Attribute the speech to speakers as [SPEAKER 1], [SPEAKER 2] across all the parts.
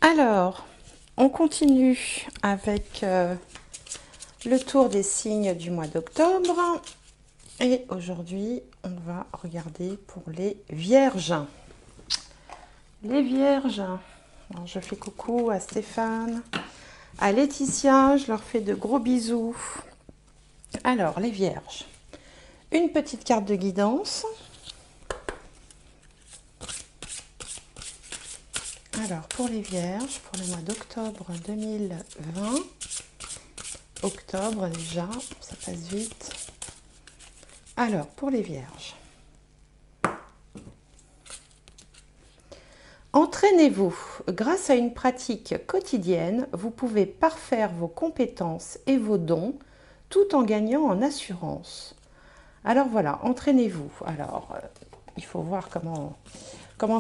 [SPEAKER 1] Alors, on continue avec le tour des signes du mois d'octobre. Et aujourd'hui, on va regarder pour les vierges. Les vierges, alors je fais coucou à Stéphane, à Laetitia, je leur fais de gros bisous. Alors, les vierges, une petite carte de guidance. Alors, pour les vierges, pour le mois d'octobre 2020, octobre déjà, ça passe vite. Alors, pour les vierges, entraînez-vous. Grâce à une pratique quotidienne, vous pouvez parfaire vos compétences et vos dons tout en gagnant en assurance. Alors voilà, entraînez-vous. Alors, il faut voir comment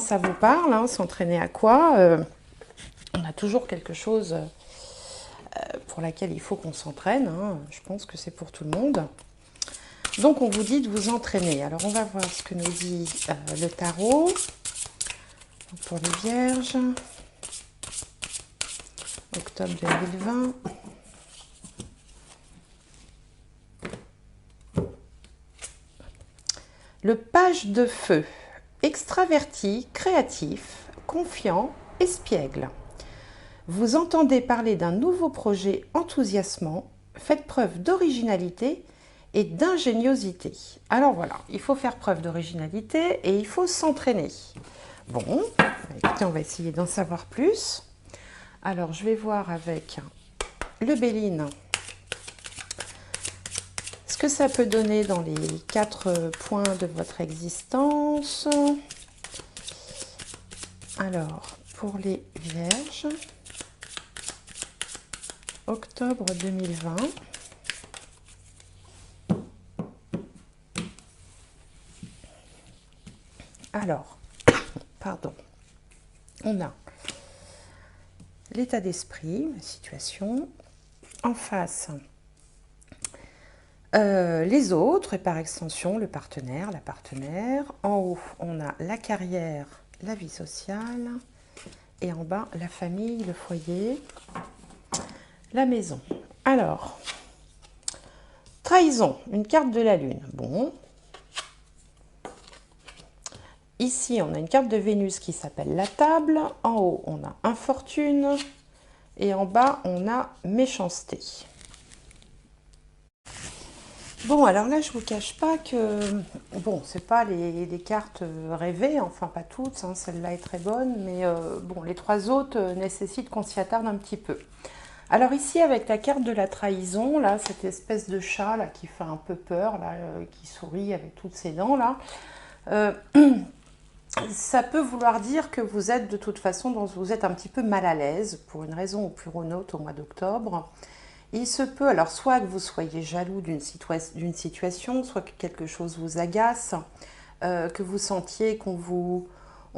[SPEAKER 1] ça vous parle, hein, s'entraîner à quoi. On a toujours quelque chose pour laquelle il faut qu'on s'entraîne. Hein. Je pense que c'est pour tout le monde. Donc, on vous dit de vous entraîner. Alors, on va voir ce que nous dit le tarot. Pour les vierges, octobre 2020. Le page de feu, extraverti, créatif, confiant, espiègle. Vous entendez parler d'un nouveau projet enthousiasmant, faites preuve d'originalité et d'ingéniosité. Alors voilà, il faut faire preuve d'originalité et il faut s'entraîner. Bon, écoutez, on va essayer d'en savoir plus. Alors, je vais voir avec le Béline ce que ça peut donner dans les 4 points de votre existence. Alors, pour les vierges, octobre 2020. Alors, pardon, on a l'état d'esprit, la situation. En face, les autres et par extension le partenaire, la partenaire. En haut, on a la carrière, la vie sociale. Et en bas, la famille, le foyer, la maison. Alors, trahison, une carte de la lune. Bon. Ici, on a une carte de Vénus qui s'appelle la table. En haut, on a infortune. Et en bas, on a méchanceté. Bon, alors là, je vous cache pas que, bon, c'est pas les cartes rêvées, enfin pas toutes, hein, celle-là est très bonne, mais bon, les 3 autres nécessitent qu'on s'y attarde un petit peu. Alors ici, avec la carte de la trahison, là, cette espèce de chat là qui fait un peu peur, là, qui sourit avec toutes ses dents là, ça peut vouloir dire que vous êtes de toute façon, vous êtes un petit peu mal à l'aise pour une raison ou pour une autre au mois d'octobre. Il se peut, alors soit que vous soyez jaloux d'une situation, soit que quelque chose vous agace, que vous sentiez on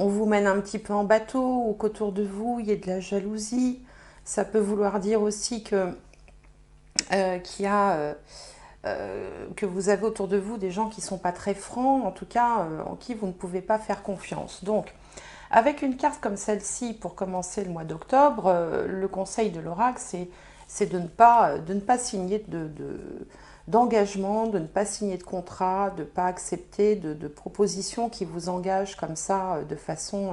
[SPEAKER 1] vous mène un petit peu en bateau ou qu'autour de vous il y ait de la jalousie. Ça peut vouloir dire aussi que que vous avez autour de vous des gens qui ne sont pas très francs, en tout cas en qui vous ne pouvez pas faire confiance. Donc, avec une carte comme celle-ci pour commencer le mois d'octobre, le conseil de l'oracle, c'est de ne pas signer d'engagement, de ne pas signer de contrat, de ne pas accepter de propositions qui vous engagent comme ça de façon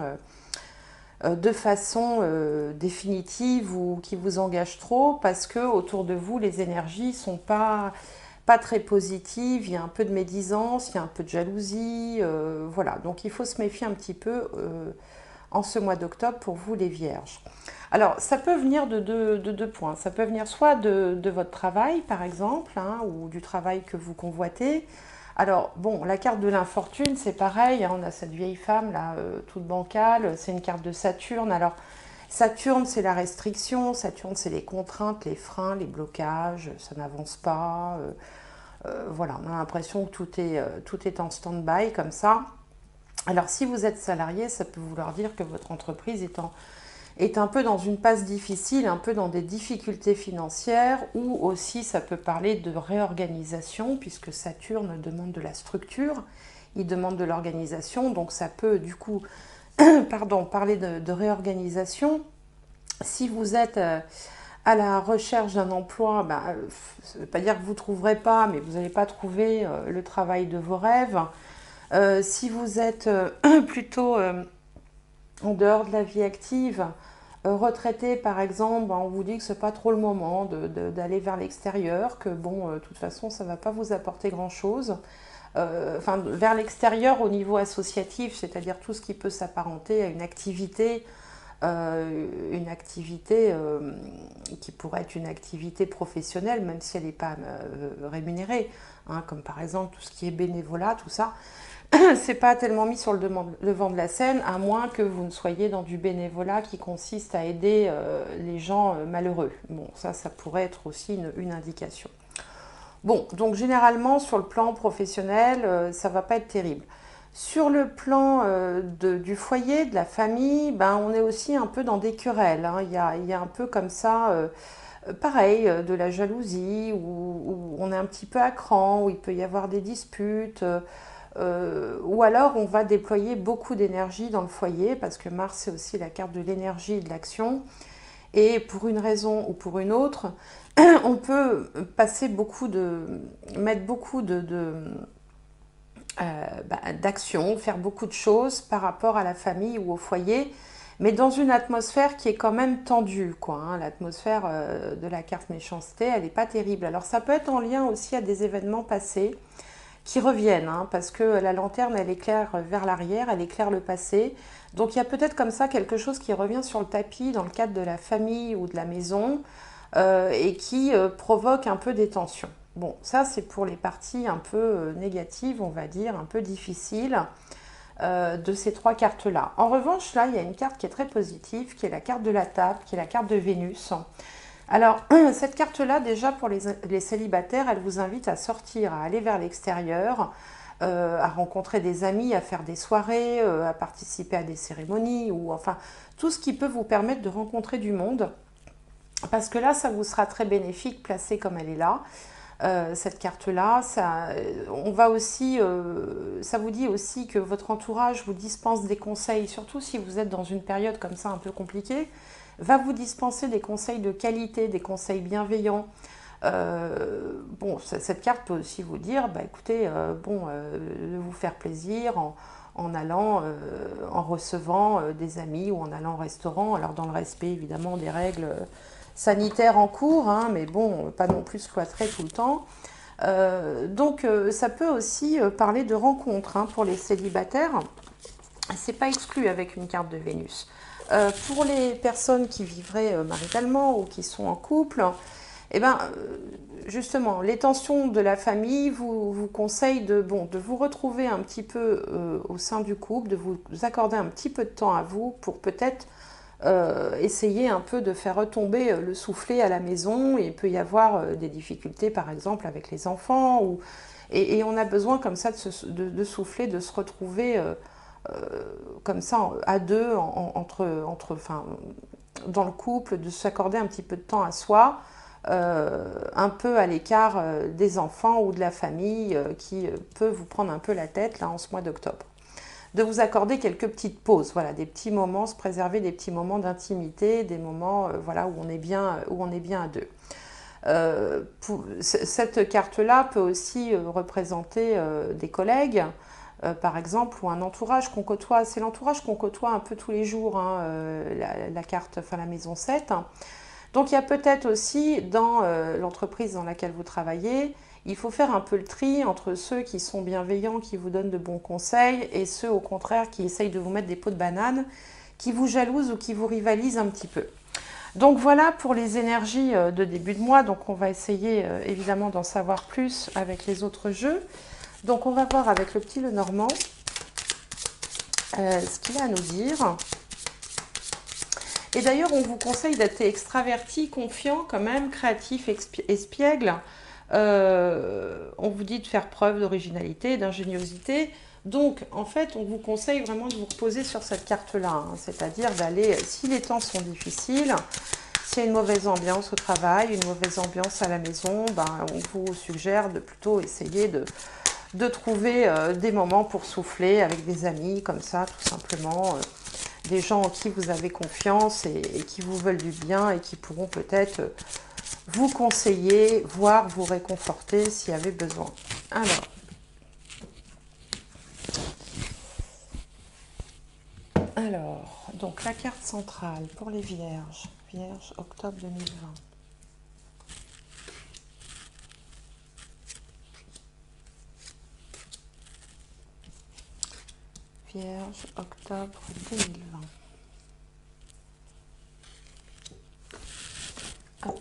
[SPEAKER 1] définitive ou qui vous engagent trop parce que autour de vous les énergies sont pas très positives, il y a un peu de médisance, il y a un peu de jalousie, voilà. Donc il faut se méfier un petit peu en ce mois d'octobre pour vous les vierges. Alors ça peut venir de deux points, ça peut venir soit de votre travail par exemple, hein, ou du travail que vous convoitez. Alors bon, la carte de l'infortune c'est pareil, hein, on a cette vieille femme là, toute bancale, c'est une carte de Saturne. Alors Saturne, c'est la restriction, Saturne, c'est les contraintes, les freins, les blocages, ça n'avance pas. Voilà, on a l'impression que tout est en stand-by comme ça. Alors, si vous êtes salarié, ça peut vouloir dire que votre entreprise est un peu dans une passe difficile, un peu dans des difficultés financières, ou aussi ça peut parler de réorganisation, puisque Saturne demande de la structure, il demande de l'organisation, donc ça peut du coup pardon, parler de réorganisation. Si vous êtes à la recherche d'un emploi, ben, ça ne veut pas dire que vous ne trouverez pas, mais vous n'allez pas trouver le travail de vos rêves. Si vous êtes plutôt en dehors de la vie active, retraité par exemple, ben, on vous dit que ce n'est pas trop le moment d'aller vers l'extérieur, que bon, de toute façon, ça ne va pas vous apporter grand-chose. Enfin, vers l'extérieur au niveau associatif, c'est-à-dire tout ce qui peut s'apparenter à une activité qui pourrait être une activité professionnelle, même si elle n'est pas rémunérée, hein, comme par exemple tout ce qui est bénévolat, tout ça. C'est pas tellement mis sur le devant de la scène, à moins que vous ne soyez dans du bénévolat qui consiste à aider les gens malheureux. Bon, ça pourrait être aussi une indication. Bon, donc généralement sur le plan professionnel, ça va pas être terrible. Sur le plan du foyer, de la famille, ben, on est aussi un peu dans des querelles, hein. Il y a un peu comme ça, pareil, de la jalousie, où on est un petit peu à cran, où il peut y avoir des disputes. Ou alors on va déployer beaucoup d'énergie dans le foyer, parce que Mars c'est aussi la carte de l'énergie et de l'action. Et pour une raison ou pour une autre, on peut mettre beaucoup d'action, faire beaucoup de choses par rapport à la famille ou au foyer, mais dans une atmosphère qui est quand même tendue, quoi, hein. L'atmosphère de la carte méchanceté, elle n'est pas terrible. Alors ça peut être en lien aussi à des événements passés qui reviennent, hein, parce que la lanterne, elle éclaire vers l'arrière, elle éclaire le passé. Donc il y a peut-être comme ça quelque chose qui revient sur le tapis dans le cadre de la famille ou de la maison, et qui provoque un peu des tensions. Bon, ça c'est pour les parties un peu négatives, on va dire, un peu difficiles de ces trois cartes-là. En revanche, là, il y a une carte qui est très positive, qui est la carte de la table, qui est la carte de Vénus. Alors, cette carte-là, déjà pour les célibataires, elle vous invite à sortir, à aller vers l'extérieur, à rencontrer des amis, à faire des soirées, à participer à des cérémonies, ou enfin, tout ce qui peut vous permettre de rencontrer du monde. Parce que là, ça vous sera très bénéfique, placée comme elle est là. Cette carte-là, on va aussi, ça vous dit aussi que votre entourage vous dispense des conseils, surtout si vous êtes dans une période comme ça un peu compliquée, va vous dispenser des conseils de qualité, des conseils bienveillants. Bon, cette carte peut aussi vous dire, bah, écoutez, de vous faire plaisir en allant, en recevant des amis ou en allant au restaurant, alors dans le respect évidemment des règles sanitaires en cours, hein, mais bon, pas non plus cloîtré tout le temps. Donc ça peut aussi parler de rencontres, hein, pour les célibataires. C'est pas exclu avec une carte de Vénus. Pour les personnes qui vivraient maritalement ou qui sont en couple, eh ben, justement, les tensions de la famille vous conseillent de vous retrouver un petit peu au sein du couple, de vous accorder un petit peu de temps à vous pour peut-être essayer un peu de faire retomber le soufflet à la maison. Il peut y avoir des difficultés, par exemple, avec les enfants, et on a besoin comme ça de souffler, de se retrouver comme ça à deux, enfin, dans le couple, de s'accorder un petit peu de temps à soi, un peu à l'écart des enfants ou de la famille qui peut vous prendre un peu la tête là en ce mois d'octobre. De vous accorder quelques petites pauses, voilà, des petits moments, se préserver des petits moments d'intimité, des moments voilà, où on est bien à deux. Cette carte-là peut aussi représenter des collègues, par exemple, ou un entourage qu'on côtoie. C'est l'entourage qu'on côtoie un peu tous les jours, hein, la carte, enfin la maison 7. Donc il y a peut-être aussi dans l'entreprise dans laquelle vous travaillez, il faut faire un peu le tri entre ceux qui sont bienveillants, qui vous donnent de bons conseils, et ceux au contraire qui essayent de vous mettre des pots de banane, qui vous jalousent ou qui vous rivalisent un petit peu. Donc voilà pour les énergies de début de mois. Donc on va essayer évidemment d'en savoir plus avec les autres jeux. Donc on va voir avec le petit Lenormand ce qu'il a à nous dire. Et d'ailleurs, on vous conseille d'être extraverti, confiant quand même, créatif, espiègle. On vous dit de faire preuve d'originalité, d'ingéniosité. Donc, en fait, on vous conseille vraiment de vous reposer sur cette carte-là, hein, c'est-à-dire d'aller, si les temps sont difficiles, s'il y a une mauvaise ambiance au travail, une mauvaise ambiance à la maison, ben, on vous suggère de plutôt essayer de trouver des moments pour souffler avec des amis, comme ça, tout simplement. des gens en qui vous avez confiance et qui vous veulent du bien et qui pourront peut-être vous conseiller, voire vous réconforter s'il y avait besoin. Alors, donc la carte centrale pour les Vierges, Vierge, octobre 2020. Vierge, octobre 2020. Hop.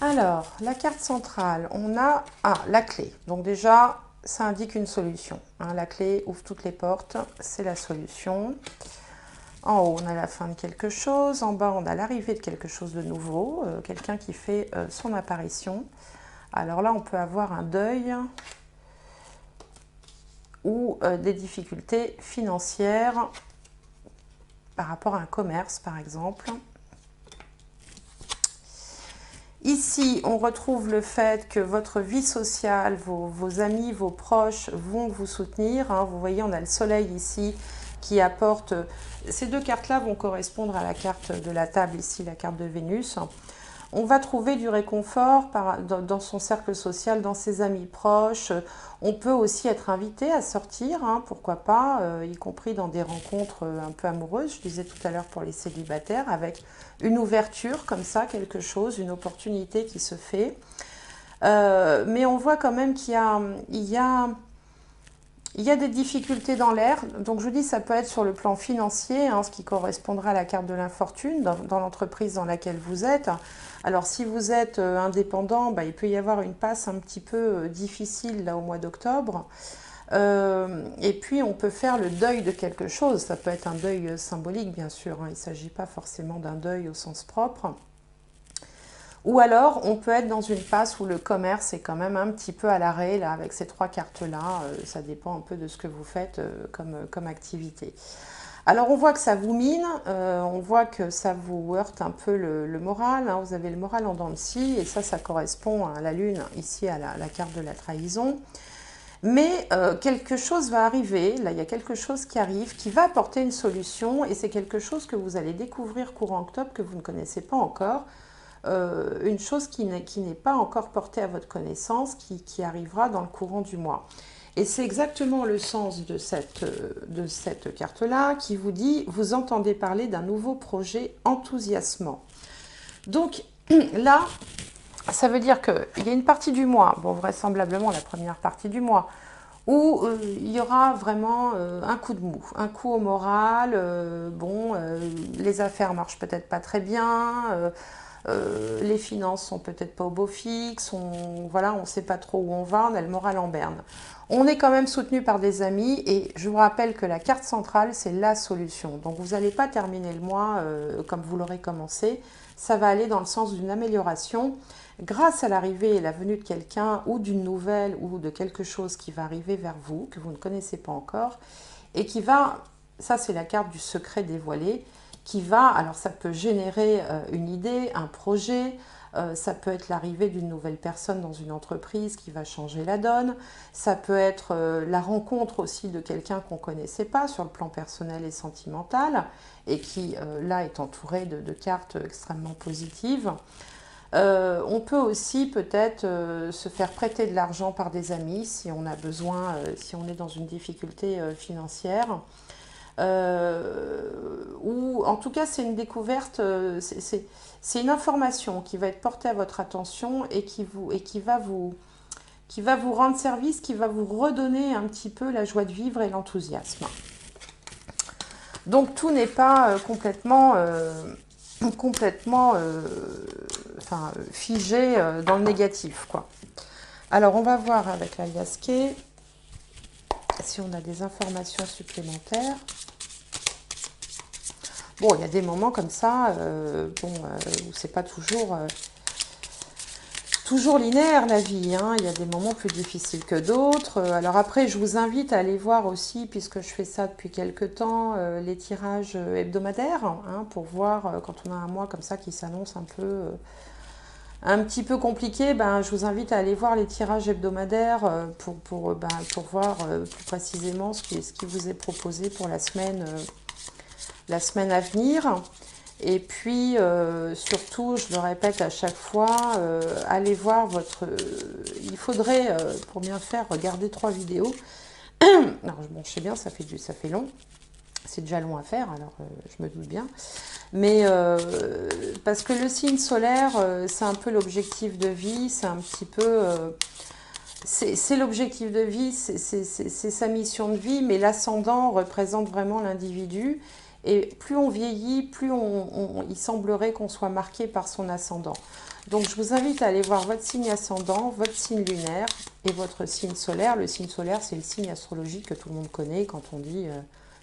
[SPEAKER 1] Alors, la carte centrale, on a la clé. Donc déjà, ça indique une solution. La clé ouvre toutes les portes, c'est la solution. En haut, on a la fin de quelque chose. En bas, on a l'arrivée de quelque chose de nouveau. Quelqu'un qui fait son apparition. Alors là, on peut avoir un deuil ou des difficultés financières par rapport à un commerce, par exemple. Ici, on retrouve le fait que votre vie sociale, vos amis, vos proches vont vous soutenir. Vous voyez, on a le soleil ici qui apporte... Ces deux cartes-là vont correspondre à la carte de la table ici, la carte de Vénus. On va trouver du réconfort dans son cercle social, dans ses amis proches. On peut aussi être invité à sortir, pourquoi pas, y compris dans des rencontres un peu amoureuses. Je disais tout à l'heure pour les célibataires, avec une ouverture comme ça, quelque chose, une opportunité qui se fait. Mais on voit quand même qu'il y a des difficultés dans l'air. Donc je vous dis, ça peut être sur le plan financier, ce qui correspondra à la carte de l'infortune, dans l'entreprise dans laquelle vous êtes. Alors si vous êtes indépendant, il peut y avoir une passe un petit peu difficile là au mois d'octobre. Et puis on peut faire le deuil de quelque chose. Ça peut être un deuil symbolique, bien sûr. Il ne s'agit pas forcément d'un deuil au sens propre. Ou alors, on peut être dans une passe où le commerce est quand même un petit peu à l'arrêt, là, avec ces trois cartes-là. Ça dépend un peu de ce que vous faites comme activité. Alors, on voit que ça vous mine, on voit que ça vous heurte un peu le moral. Vous avez le moral en dents de scie, et ça correspond à la lune, ici, à la carte de la trahison. Mais quelque chose va arriver, là, il y a quelque chose qui arrive, qui va apporter une solution, et c'est quelque chose que vous allez découvrir courant octobre, que vous ne connaissez pas encore. Une chose qui n'est pas encore portée à votre connaissance, qui arrivera dans le courant du mois. Et c'est exactement le sens de cette carte-là qui vous dit, vous entendez parler d'un nouveau projet enthousiasmant. Donc là, ça veut dire qu'il y a une partie du mois, vraisemblablement la première partie du mois, où il y aura vraiment un coup de mou, un coup au moral, les affaires marchent peut-être pas très bien, les finances sont peut-être pas au beau fixe, on ne sait pas trop où on va, on a le moral en berne. On est quand même soutenu par des amis et je vous rappelle que la carte centrale, c'est la solution. Donc vous n'allez pas terminer le mois comme vous l'aurez commencé, ça va aller dans le sens d'une amélioration grâce à l'arrivée et la venue de quelqu'un ou d'une nouvelle ou de quelque chose qui va arriver vers vous, que vous ne connaissez pas encore et qui va, ça c'est la carte du secret dévoilé, qui va, alors ça peut générer une idée, un projet, ça peut être l'arrivée d'une nouvelle personne dans une entreprise qui va changer la donne, ça peut être la rencontre aussi de quelqu'un qu'on ne connaissait pas sur le plan personnel et sentimental et qui là est entouré de cartes extrêmement positives. On peut aussi peut-être se faire prêter de l'argent par des amis si on a besoin, si on est dans une difficulté financière. Ou en tout cas c'est une découverte, c'est une information qui va être portée à votre attention et qui va vous rendre service, qui va vous redonner un petit peu la joie de vivre et l'enthousiasme. Donc tout n'est pas complètement figé dans le négatif, quoi. Alors on va voir avec la Liasquet si on a des informations supplémentaires. Bon, il y a des moments comme ça, où c'est pas toujours linéaire la vie, il y a des moments plus difficiles que d'autres. Alors après, je vous invite à aller voir aussi, puisque je fais ça depuis quelques temps, les tirages hebdomadaires, pour voir quand on a un mois comme ça qui s'annonce un petit peu compliqué, ben, je vous invite à aller voir les tirages hebdomadaires pour voir plus précisément ce qui vous est proposé pour la semaine à venir. Et puis, surtout, je le répète à chaque fois, allez voir votre... il faudrait, pour bien faire, regarder 3 vidéos. Alors, bon, je sais bien, ça fait long. C'est déjà long à faire, alors je me doute bien. Mais parce que le signe solaire, c'est un peu l'objectif de vie, c'est un petit peu... c'est l'objectif de vie, c'est sa mission de vie, mais l'ascendant représente vraiment l'individu. Et plus on vieillit, plus il semblerait qu'on soit marqué par son ascendant. Donc je vous invite à aller voir votre signe ascendant, votre signe lunaire et votre signe solaire. Le signe solaire, c'est le signe astrologique que tout le monde connaît. Quand on dit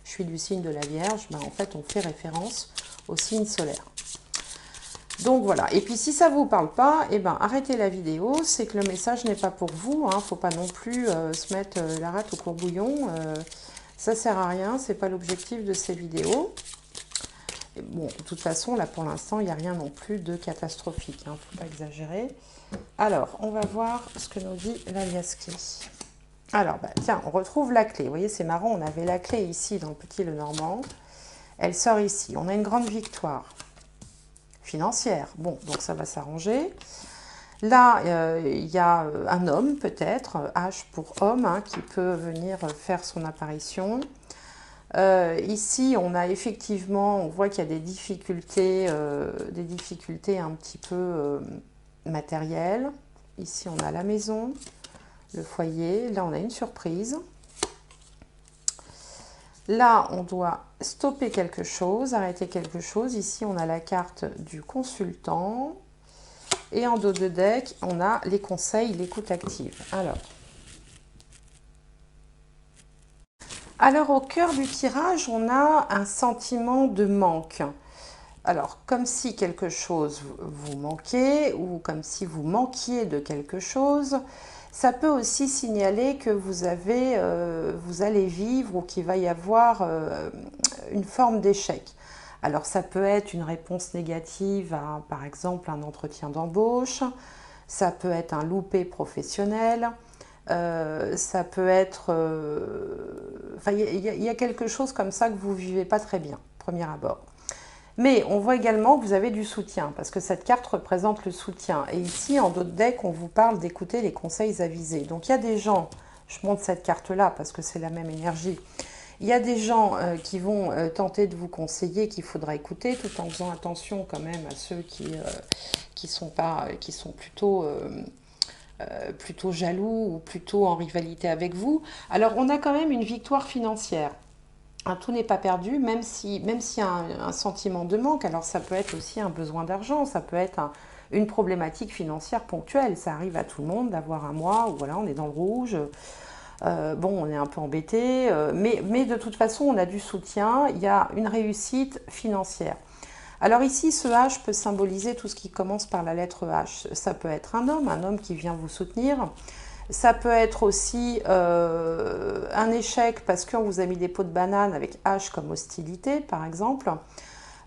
[SPEAKER 1] je suis du signe de la Vierge, ben, en fait on fait référence au signe solaire. Donc voilà, et puis si ça ne vous parle pas, eh ben, arrêtez la vidéo, c'est que le message n'est pas pour vous, hein. Faut pas non plus se mettre la rate au courbouillon, ça sert à rien, c'est pas l'objectif de ces vidéos. Et bon, de toute façon, là pour l'instant, il n'y a rien non plus de catastrophique, hein, faut pas exagérer. Alors, on va voir ce que nous dit l'Aliaski. Alors, bah, tiens, on retrouve la clé, vous voyez, c'est marrant, on avait la clé ici dans le Petit Lenormand, elle sort ici, on a une grande victoire financière. Bon, donc ça va s'arranger. Là, il y a un homme, peut-être, H pour homme, hein, qui peut venir faire son apparition. Ici, on a effectivement, on voit qu'il y a des difficultés un petit peu matérielles. Ici, on a la maison, le foyer. Là, on a une surprise. Là, on doit stopper quelque chose, arrêter quelque chose. Ici, on a la carte du consultant. Et en dos de deck, on a les conseils, l'écoute active. Alors, au cœur du tirage, on a un sentiment de manque. Alors, comme si quelque chose vous manquait ou comme si vous manquiez de quelque chose. Ça peut aussi signaler que vous allez vivre ou qu'il va y avoir une forme d'échec. Alors ça peut être une réponse négative à, par exemple, un entretien d'embauche, ça peut être un loupé professionnel, ça peut être... enfin, il y a quelque chose comme ça que vous ne vivez pas très bien, premier abord. Mais on voit également que vous avez du soutien, parce que cette carte représente le soutien. Et ici, en dos de deck, on vous parle d'écouter les conseils avisés. Donc il y a des gens, je montre cette carte-là parce que c'est la même énergie, il y a des gens qui vont tenter de vous conseiller qu'il faudra écouter, tout en faisant attention quand même à ceux qui sont plutôt jaloux ou plutôt en rivalité avec vous. Alors on a quand même une victoire financière. Tout n'est pas perdu, même s'il y a un sentiment de manque. Alors ça peut être aussi un besoin d'argent, ça peut être une problématique financière ponctuelle. Ça arrive à tout le monde d'avoir un mois où voilà, on est dans le rouge. Bon, on est un peu embêté, mais de toute façon, on a du soutien, il y a une réussite financière. Alors ici, ce H peut symboliser tout ce qui commence par la lettre H. Ça peut être un homme qui vient vous soutenir. Ça peut être aussi un échec parce qu'on vous a mis des pots de banane avec H comme hostilité, par exemple.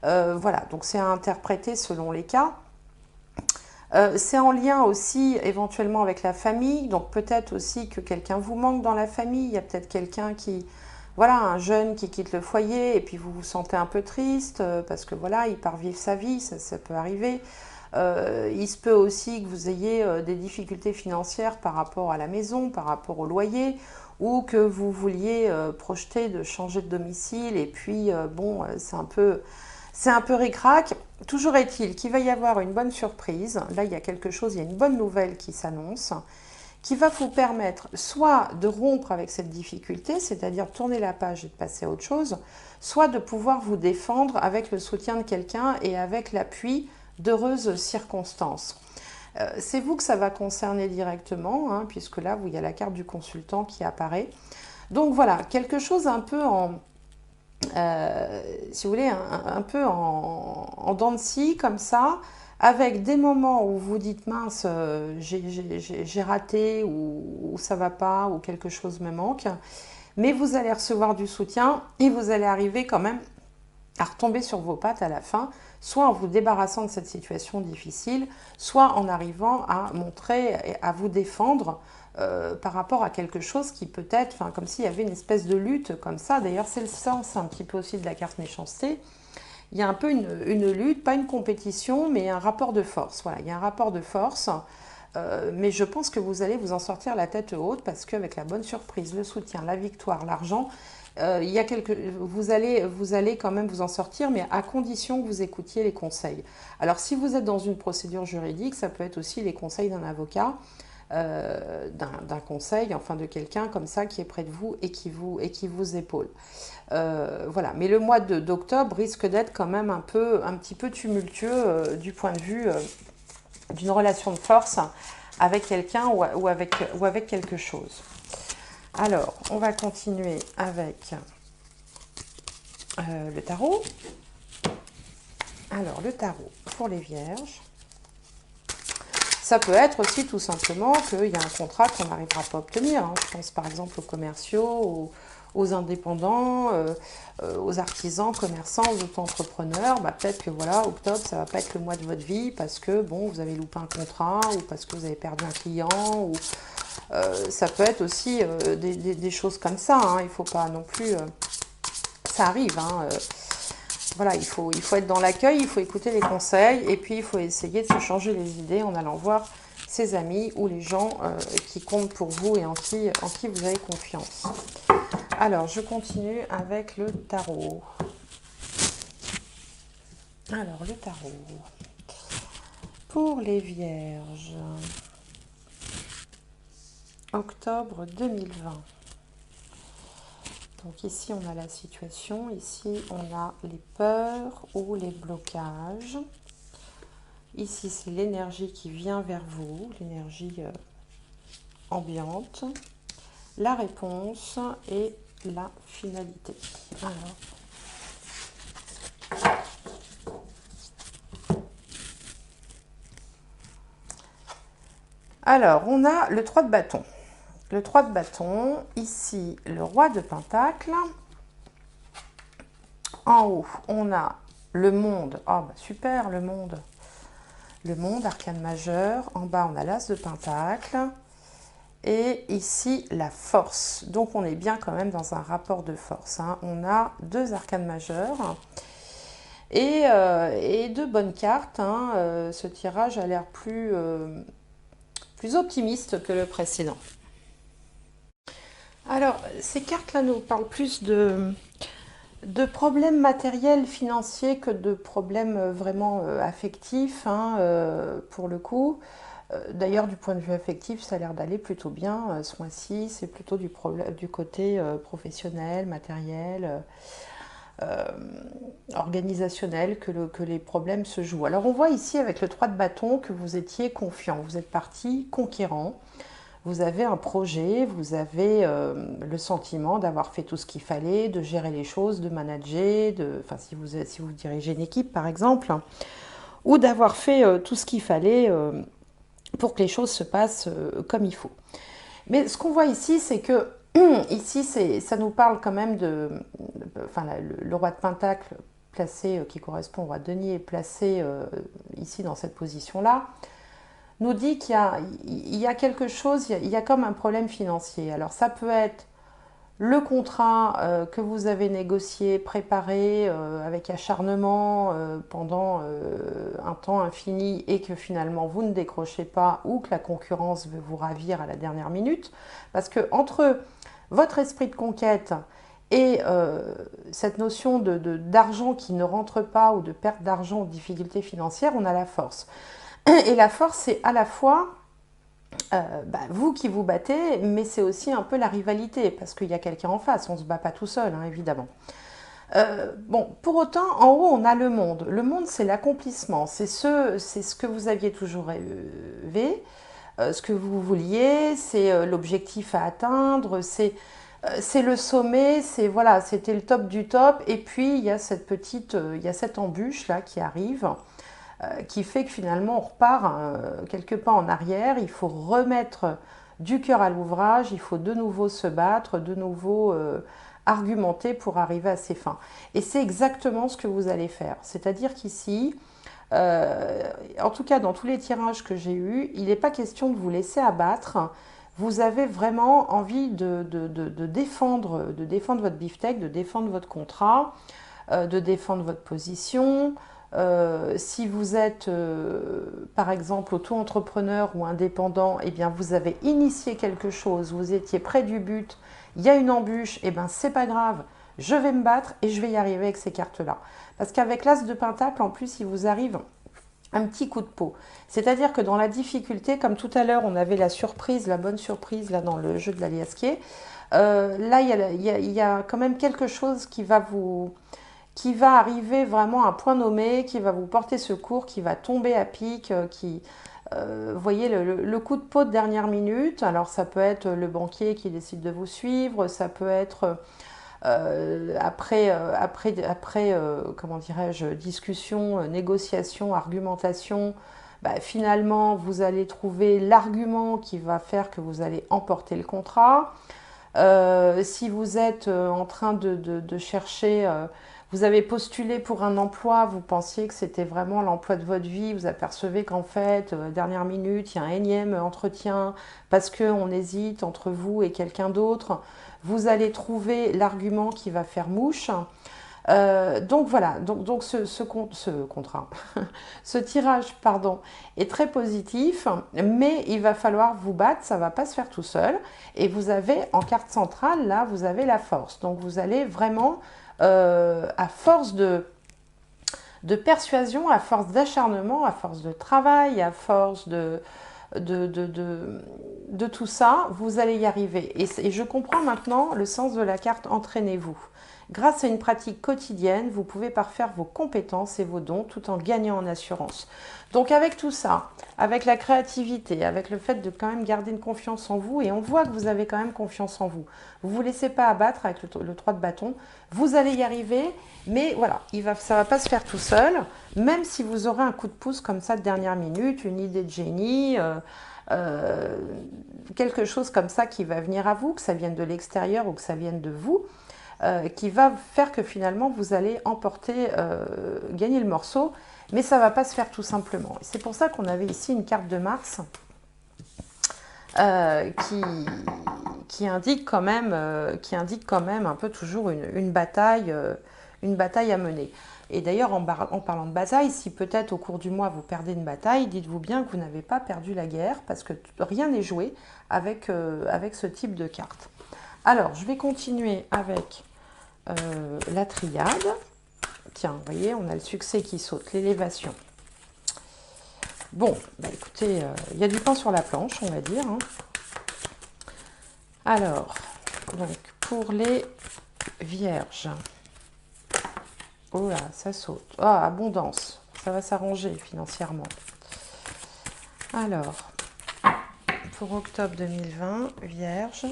[SPEAKER 1] Voilà, donc c'est à interpréter selon les cas. C'est en lien aussi éventuellement avec la famille, donc peut-être aussi que quelqu'un vous manque dans la famille, il y a peut-être quelqu'un qui, voilà, un jeune qui quitte le foyer et puis vous vous sentez un peu triste parce que voilà, il part vivre sa vie, ça peut arriver. Il se peut aussi que vous ayez des difficultés financières par rapport à la maison, par rapport au loyer, ou que vous vouliez projeter de changer de domicile et puis bon, c'est un peu ric-rac. Toujours est-il qu'il va y avoir une bonne surprise. Là, il y a quelque chose, il y a une bonne nouvelle qui s'annonce, qui va vous permettre soit de rompre avec cette difficulté, c'est-à-dire tourner la page et de passer à autre chose, soit de pouvoir vous défendre avec le soutien de quelqu'un et avec l'appui d'heureuses circonstances. C'est vous que ça va concerner directement, hein, puisque là, il y a la carte du consultant qui apparaît. Donc voilà, quelque chose un peu si vous voulez, un peu en dents de scie, comme ça, avec des moments où vous dites mince, j'ai raté, ou ça va pas, ou quelque chose me manque, mais vous allez recevoir du soutien et vous allez arriver quand même à retomber sur vos pattes à la fin, soit en vous débarrassant de cette situation difficile, soit en arrivant à montrer, et à vous défendre par rapport à quelque chose qui peut être, enfin, comme s'il y avait une espèce de lutte comme ça. D'ailleurs, c'est le sens un petit peu aussi de la carte méchanceté. Il y a un peu une lutte, pas une compétition, mais un rapport de force. Voilà, il y a un rapport de force. Mais je pense que vous allez vous en sortir la tête haute parce qu'avec la bonne surprise, le soutien, la victoire, l'argent, il y a vous allez quand même vous en sortir, mais à condition que vous écoutiez les conseils. Alors si vous êtes dans une procédure juridique, ça peut être aussi les conseils d'un avocat, d'un conseil, enfin de quelqu'un comme ça qui est près de vous et qui vous épaule. Voilà, mais le mois d'octobre risque d'être quand même un petit peu tumultueux du point de vue d'une relation de force avec quelqu'un ou avec quelque chose. Alors, on va continuer avec le tarot. Alors, le tarot pour les vierges. Ça peut être aussi tout simplement qu'il y a un contrat qu'on n'arrivera pas à obtenir. Hein. Je pense par exemple aux commerciaux, aux indépendants, aux artisans, commerçants, aux auto-entrepreneurs. Bah, peut-être que voilà, octobre, ça ne va pas être le mois de votre vie parce que bon, vous avez loupé un contrat ou parce que vous avez perdu un client. Ou, ça peut être aussi des choses comme ça. Hein. Il ne faut pas non plus... ça arrive. Hein, voilà, il faut être dans l'accueil, il faut écouter les conseils et puis il faut essayer de se changer les idées en allant voir ses amis ou les gens qui comptent pour vous et en qui vous avez confiance. Alors, je continue avec le tarot. Alors, le tarot. Pour les vierges, octobre 2020. Donc ici, on a la situation, ici, on a les peurs ou les blocages. Ici, c'est l'énergie qui vient vers vous, l'énergie ambiante, la réponse et la finalité. Alors, on a le 3 de bâton. Le 3 de bâton, ici, le roi de pentacle. En haut, on a le monde. Oh, bah super, le monde. Le monde, arcane majeur. En bas, on a l'as de pentacle. Et ici, la force. Donc, on est bien quand même dans un rapport de force. Hein. On a deux arcanes majeurs. Et de bonnes cartes. Hein. Ce tirage a l'air plus optimiste que le précédent. Alors, ces cartes-là nous parlent plus de problèmes matériels, financiers, que de problèmes vraiment affectifs, hein, pour le coup. D'ailleurs, du point de vue affectif, ça a l'air d'aller plutôt bien. Ce mois-ci, c'est plutôt du côté professionnel, matériel, organisationnel que les problèmes se jouent. Alors, on voit ici avec le 3 de bâton que vous étiez confiant. Vous êtes parti conquérant. Vous avez un projet, vous avez le sentiment d'avoir fait tout ce qu'il fallait, de gérer les choses, de manager, enfin, si vous dirigez une équipe par exemple, ou d'avoir fait tout ce qu'il fallait pour que les choses se passent comme il faut. Mais ce qu'on voit ici, c'est que ici, ça nous parle quand même enfin, le roi de pentacle placé, qui correspond au roi de denier, placé ici dans cette position-là, nous dit qu'il y a quelque chose, il y a comme un problème financier. Alors ça peut être le contrat que vous avez négocié, préparé avec acharnement pendant un temps infini et que finalement vous ne décrochez pas ou que la concurrence veut vous ravir à la dernière minute. Parce que entre votre esprit de conquête et cette notion d'argent qui ne rentre pas ou de perte d'argent ou de difficultés financières, on a la force. Et la force, c'est à la fois vous qui vous battez, mais c'est aussi un peu la rivalité, parce qu'il y a quelqu'un en face, on ne se bat pas tout seul, hein, évidemment. Bon, pour autant, en haut, on a le monde. Le monde, c'est l'accomplissement, c'est ce que vous aviez toujours rêvé, ce que vous vouliez, c'est l'objectif à atteindre, c'est le sommet, voilà, c'était le top du top, et puis il y a il y a cette embûche là qui arrive, qui fait que finalement on repart quelques pas en arrière. Il faut remettre du cœur à l'ouvrage, il faut de nouveau se battre, de nouveau argumenter pour arriver à ses fins. Et c'est exactement ce que vous allez faire. C'est-à-dire qu'ici, en tout cas dans tous les tirages que j'ai eus, il n'est pas question de vous laisser abattre. Vous avez vraiment envie de défendre votre beefsteak, de défendre votre contrat, de défendre votre position. Si vous êtes, par exemple, auto-entrepreneur ou indépendant, eh bien, vous avez initié quelque chose, vous étiez près du but, il y a une embûche, eh bien, c'est pas grave, je vais me battre et je vais y arriver avec ces cartes-là. Parce qu'avec l'As de Pentacle, en plus, il vous arrive un petit coup de peau. C'est-à-dire que dans la difficulté, comme tout à l'heure, on avait la surprise, la bonne surprise, là, dans le jeu de l'Aliasquier, là, il y a quand même quelque chose qui va arriver vraiment à un point nommé, qui va vous porter secours, qui va tomber à pic, vous voyez, le coup de peau de dernière minute. Alors ça peut être le banquier qui décide de vous suivre, ça peut être comment dirais-je, discussion, négociation, argumentation. Bah, finalement, vous allez trouver l'argument qui va faire que vous allez emporter le contrat. Si vous êtes en train de chercher, vous avez postulé pour un emploi, vous pensiez que c'était vraiment l'emploi de votre vie, vous apercevez qu'en fait, dernière minute, il y a un énième entretien parce qu'on hésite entre vous et quelqu'un d'autre, vous allez trouver l'argument qui va faire mouche. Donc voilà, donc ce contrat, ce tirage, pardon, est très positif, mais il va falloir vous battre, ça ne va pas se faire tout seul. Et vous avez en carte centrale, là, vous avez la force. Donc vous allez vraiment, à force de persuasion, à force d'acharnement, à force de travail, à force de tout ça, vous allez y arriver. Et je comprends maintenant le sens de la carte entraînez-vous. Grâce à une pratique quotidienne, vous pouvez parfaire vos compétences et vos dons tout en gagnant en assurance. Donc avec tout ça, avec la créativité, avec le fait de quand même garder une confiance en vous, et on voit que vous avez quand même confiance en vous. Vous ne vous laissez pas abattre avec le 3 de bâton, vous allez y arriver, mais voilà, ça ne va pas se faire tout seul, même si vous aurez un coup de pouce comme ça de dernière minute, une idée de génie, quelque chose comme ça qui va venir à vous, que ça vienne de l'extérieur ou que ça vienne de vous. Qui va faire que finalement vous allez emporter, gagner le morceau, mais ça ne va pas se faire tout simplement. C'est pour ça qu'on avait ici une carte de Mars qui indique quand même un peu toujours une bataille à mener. Et d'ailleurs, en parlant de bataille, si peut-être au cours du mois vous perdez une bataille, dites-vous bien que vous n'avez pas perdu la guerre, parce que rien n'est joué avec ce type de carte. Alors, je vais continuer avec la triade. Tiens, vous voyez, on a le succès qui saute, l'élévation. Bon, bah écoutez, il y a du pain sur la planche, on va dire. Hein. Alors, donc, pour les vierges. Oh là, ça saute. Ah, abondance. Ça va s'arranger financièrement. Alors, pour octobre 2020, vierge.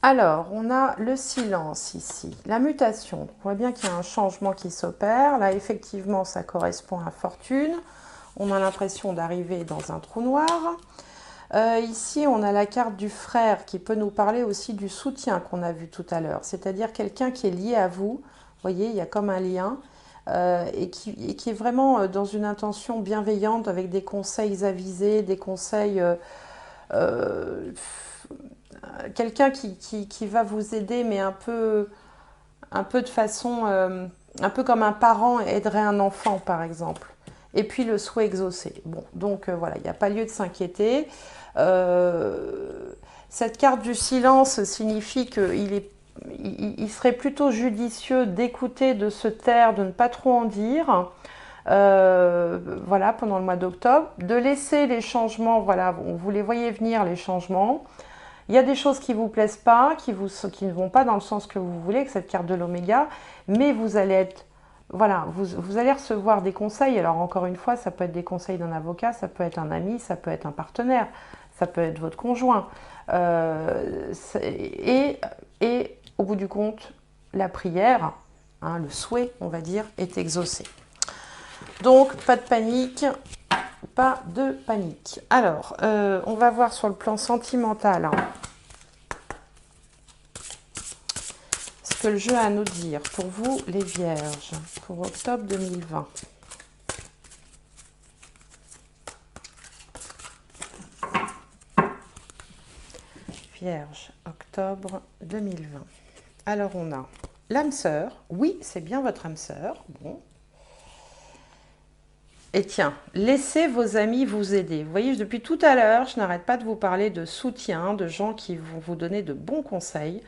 [SPEAKER 1] Alors, on a le silence ici, la mutation. On voit bien qu'il y a un changement qui s'opère. Là, effectivement, ça correspond à fortune. On a l'impression d'arriver dans un trou noir. Ici, on a la carte du frère qui peut nous parler aussi du soutien qu'on a vu tout à l'heure. C'est-à-dire quelqu'un qui est lié à vous. Vous voyez, il y a comme un lien. Et qui est vraiment dans une intention bienveillante avec des conseils avisés, des conseils... quelqu'un qui va vous aider, mais un peu de façon, un peu comme un parent aiderait un enfant, par exemple. Et puis le souhait exaucé. Bon, donc voilà, il n'y a pas lieu de s'inquiéter. Cette carte du silence signifie qu'il serait plutôt judicieux d'écouter, de se taire, de ne pas trop en dire. Voilà, pendant le mois d'octobre. De laisser les changements, voilà, vous les voyez venir, les changements. Il y a des choses qui ne vous plaisent pas, qui ne vont pas dans le sens que vous voulez, avec cette carte de l'oméga, mais vous allez être voilà, vous allez recevoir des conseils. Alors encore une fois, ça peut être des conseils d'un avocat, ça peut être un ami, ça peut être un partenaire, ça peut être votre conjoint. Et au bout du compte, la prière, hein, le souhait, on va dire, est exaucé. Donc, pas de panique, pas de panique. Alors, on va voir sur le plan sentimental, hein, ce que le jeu a à nous dire. Pour vous, les vierges, pour octobre 2020. Vierge, octobre 2020. Alors, on a l'âme sœur. Oui, c'est bien votre âme sœur. Bon. Et tiens, laissez vos amis vous aider. Vous voyez, depuis tout à l'heure, je n'arrête pas de vous parler de soutien, de gens qui vont vous donner de bons conseils.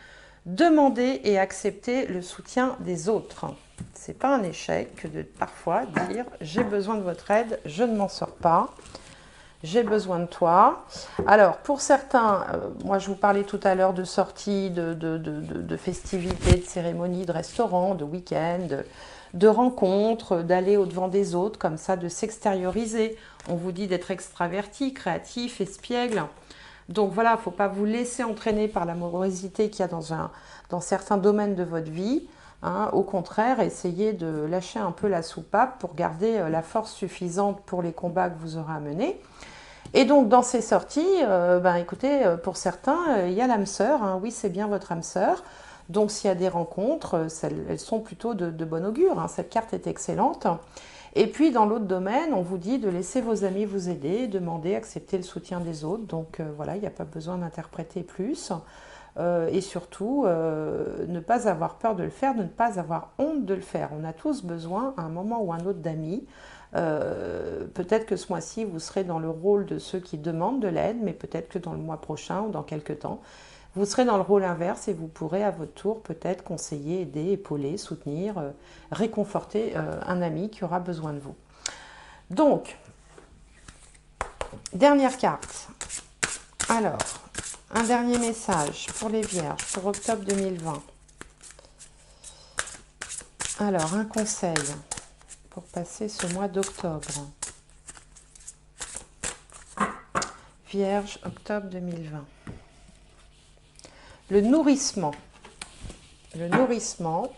[SPEAKER 1] Demandez et acceptez le soutien des autres. C'est pas un échec que de parfois dire « j'ai besoin de votre aide, je ne m'en sors pas ». J'ai besoin de toi. Alors, pour certains, moi je vous parlais tout à l'heure de sorties, de festivités, de cérémonies, de restaurants, de week-ends, de rencontres, d'aller au-devant des autres, comme ça, de s'extérioriser. On vous dit d'être extraverti, créatif, espiègle. Donc voilà, il ne faut pas vous laisser entraîner par la morosité qu'il y a dans certains domaines de votre vie. Hein. Au contraire, essayez de lâcher un peu la soupape pour garder la force suffisante pour les combats que vous aurez à mener. Et donc, dans ces sorties, écoutez, pour certains, il y a l'âme sœur. Hein. Oui, c'est bien votre âme sœur. Donc, s'il y a des rencontres, elles sont plutôt de bon augure. Hein. Cette carte est excellente. Et puis, dans l'autre domaine, on vous dit de laisser vos amis vous aider, demander, accepter le soutien des autres. Donc, voilà, il n'y a pas besoin d'interpréter plus. Et surtout, ne pas avoir peur de le faire, de ne pas avoir honte de le faire. On a tous besoin, à un moment ou à un autre, d'amis. Peut-être que ce mois-ci, vous serez dans le rôle de ceux qui demandent de l'aide, mais peut-être que dans le mois prochain ou dans quelques temps, vous serez dans le rôle inverse et vous pourrez à votre tour peut-être conseiller, aider, épauler, soutenir, réconforter un ami qui aura besoin de vous. Donc, dernière carte. Alors, un dernier message pour les vierges, pour octobre 2020. Alors, un conseil pour passer ce mois d'octobre. Vierge, octobre 2020. Le nourrissement. Le nourrissement.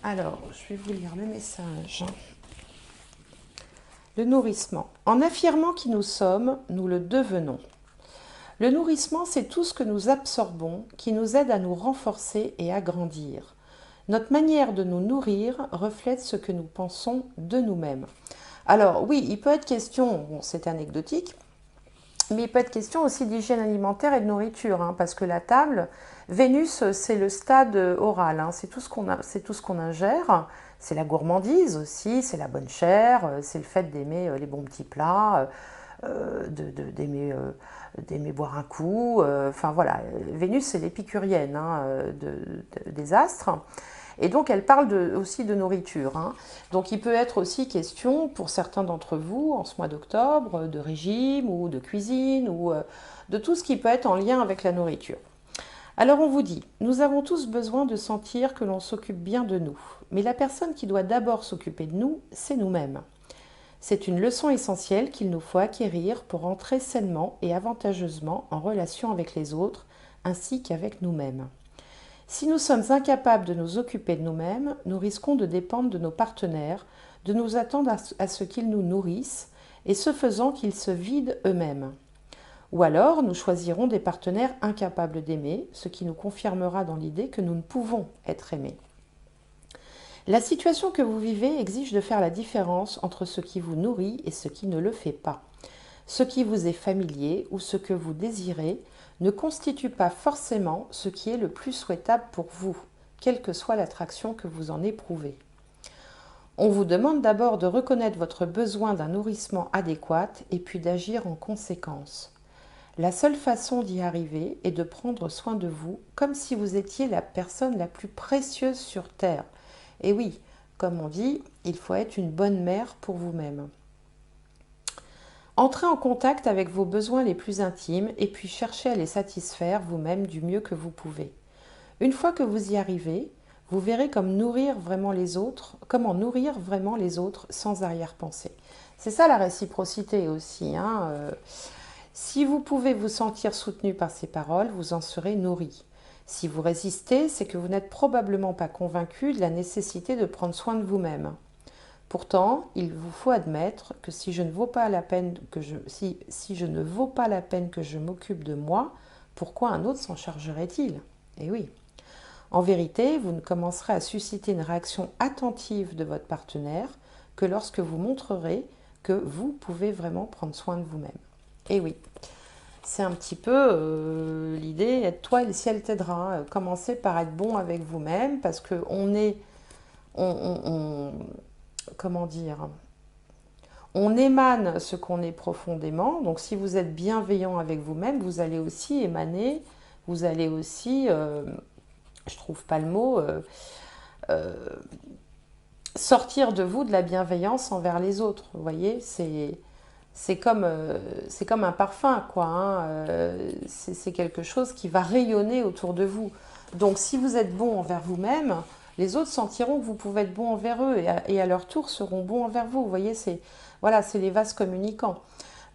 [SPEAKER 1] Alors, je vais vous lire le message. Le nourrissement. En affirmant qui nous sommes, nous le devenons. Le nourrissement, c'est tout ce que nous absorbons qui nous aide à nous renforcer et à grandir. Notre manière de nous nourrir reflète ce que nous pensons de nous-mêmes. Alors oui, il peut être question, bon, c'est anecdotique, mais il peut être question aussi d'hygiène alimentaire et de nourriture, hein, parce que la table, Vénus, c'est le stade oral, hein, c'est tout ce qu'on ingère, c'est la gourmandise aussi, c'est la bonne chair, c'est le fait d'aimer les bons petits plats, d'aimer boire un coup. Enfin voilà, Vénus c'est l'épicurienne hein, des astres. Et donc elle parle aussi de nourriture. Hein. Donc il peut être aussi question pour certains d'entre vous en ce mois d'octobre de régime ou de cuisine ou de tout ce qui peut être en lien avec la nourriture. Alors on vous dit, nous avons tous besoin de sentir que l'on s'occupe bien de nous. Mais la personne qui doit d'abord s'occuper de nous, c'est nous-mêmes. C'est une leçon essentielle qu'il nous faut acquérir pour entrer sainement et avantageusement en relation avec les autres, ainsi qu'avec nous-mêmes. Si nous sommes incapables de nous occuper de nous-mêmes, nous risquons de dépendre de nos partenaires, de nous attendre à ce qu'ils nous nourrissent, et ce faisant qu'ils se vident eux-mêmes. Ou alors, nous choisirons des partenaires incapables d'aimer, ce qui nous confirmera dans l'idée que nous ne pouvons être aimés. La situation que vous vivez exige de faire la différence entre ce qui vous nourrit et ce qui ne le fait pas. Ce qui vous est familier ou ce que vous désirez ne constitue pas forcément ce qui est le plus souhaitable pour vous, quelle que soit l'attraction que vous en éprouvez. On vous demande d'abord de reconnaître votre besoin d'un nourrissement adéquat et puis d'agir en conséquence. La seule façon d'y arriver est de prendre soin de vous comme si vous étiez la personne la plus précieuse sur Terre. Et oui, comme on dit, il faut être une bonne mère pour vous-même. Entrez en contact avec vos besoins les plus intimes et puis cherchez à les satisfaire vous-même du mieux que vous pouvez. Une fois que vous y arrivez, vous verrez comme nourrir vraiment les autres, comment nourrir vraiment les autres sans arrière-pensée. C'est ça la réciprocité aussi, hein. Si vous pouvez vous sentir soutenu par ces paroles, vous en serez nourri. Si vous résistez, c'est que vous n'êtes probablement pas convaincu de la nécessité de prendre soin de vous-même. Pourtant, il vous faut admettre que si je ne vaux pas la peine que si je ne vaux pas la peine que je m'occupe de moi, pourquoi un autre s'en chargerait-il? Eh oui. En vérité, vous ne commencerez à susciter une réaction attentive de votre partenaire que lorsque vous montrerez que vous pouvez vraiment prendre soin de vous-même. Eh oui, c'est un petit peu l'idée, aide-toi et le ciel t'aidera. Commencez par être bon avec vous-même parce que comment dire, on émane ce qu'on est profondément. Donc si vous êtes bienveillant avec vous-même, vous allez aussi émaner, vous allez aussi, je trouve pas le mot, sortir de vous de la bienveillance envers les autres. Vous voyez, c'est comme un parfum, quoi, hein. C'est quelque chose qui va rayonner autour de vous. Donc, si vous êtes bon envers vous-même, les autres sentiront que vous pouvez être bon envers eux et à leur tour seront bons envers vous. Vous voyez, c'est voilà, c'est les vases communicants.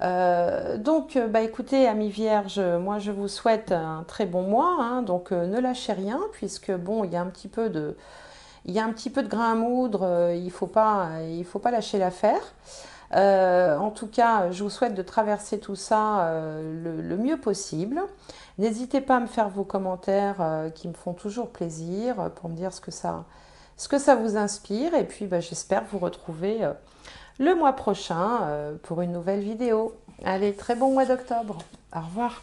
[SPEAKER 1] Donc, bah, écoutez, amis vierges, moi je vous souhaite un très bon mois, hein. Donc, ne lâchez rien, puisque bon, il y a un petit peu de grain à moudre, il faut pas lâcher l'affaire. En tout cas, je vous souhaite de traverser tout ça le mieux possible. N'hésitez pas à me faire vos commentaires qui me font toujours plaisir pour me dire ce que ça vous inspire. Et puis, bah, j'espère vous retrouver le mois prochain pour une nouvelle vidéo. Allez, très bon mois d'octobre. Au revoir.